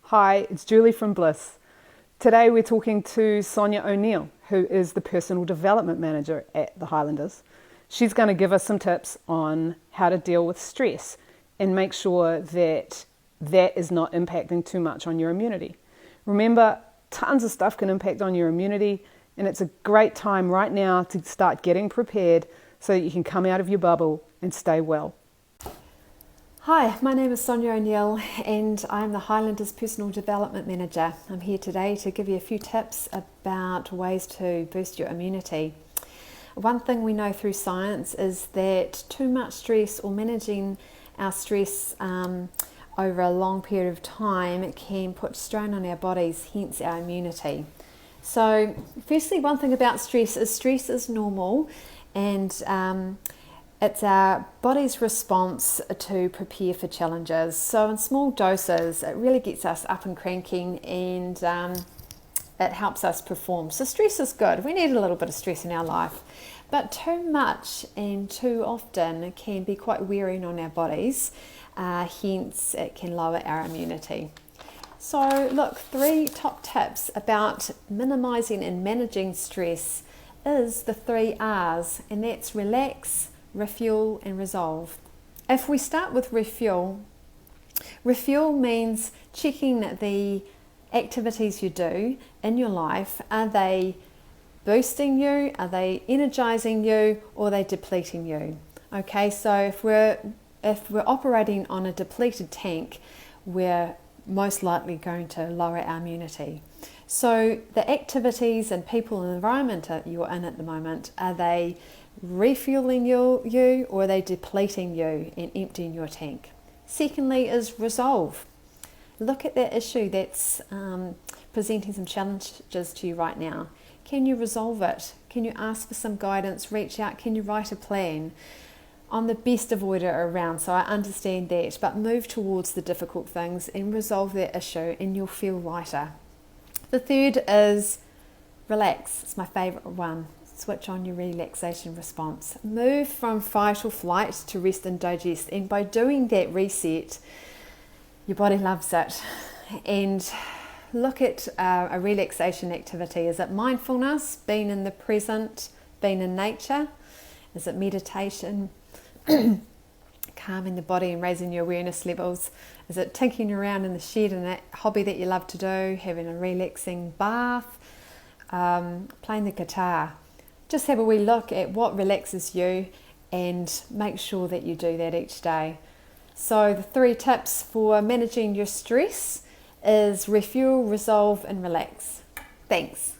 Hi, it's Julie from Blis. Today we're talking to Sonya O'Neill, who is the Personal Development Manager at the Highlanders. She's going to give us some tips on how to deal with stress and make sure that that is not impacting too much on your immunity. Remember, tons of stuff can impact on your immunity, and it's a great time right now to start getting prepared so that you can come out of your bubble and stay well. Hi, my name is Sonya O'Neill and I'm the Highlanders Personal Development Manager. I'm here today to give you a few tips about ways to boost your immunity. One thing we know through science is that too much stress or managing our stress over a long period of time can put strain on our bodies, hence our immunity. So firstly, one thing about stress is normal, and it's our body's response to prepare for challenges. So in small doses, it really gets us up and cranking, and it helps us perform. So stress is good. We need a little bit of stress in our life. But too much and too often can be quite wearing on our bodies. Hence, it can lower our immunity. So look, 3 top tips about minimizing and managing stress is the 3 R's, and that's relax, refuel and resolve. If we start with refuel means checking the activities you do in your life. Are they boosting you? Are they energizing you? Or are they depleting you? Okay, so if we're operating on a depleted tank, we're most likely going to lower our immunity. So the activities and people and environment that you're in at the moment, are they refueling you or are they depleting you and emptying your tank? Secondly is resolve. Look at that issue that's presenting some challenges to you right now. Can you resolve it? Can you ask for some guidance, reach out? Can you write a plan? I'm the best avoider around, so I understand that, but move towards the difficult things and resolve that issue and you'll feel lighter. The third is relax. It's my favourite one. Switch on your relaxation response. Move from fight or flight to rest and digest. And by doing that reset, your body loves it. And look at a relaxation activity. Is it mindfulness, being in the present, being in nature? Is it meditation, calming the body and raising your awareness levels? Is it tinkering around in the shed and that hobby that you love to do, having a relaxing bath, playing the guitar? Just have a wee look at what relaxes you and make sure that you do that each day. So the 3 tips for managing your stress is refuel, resolve and relax. Thanks.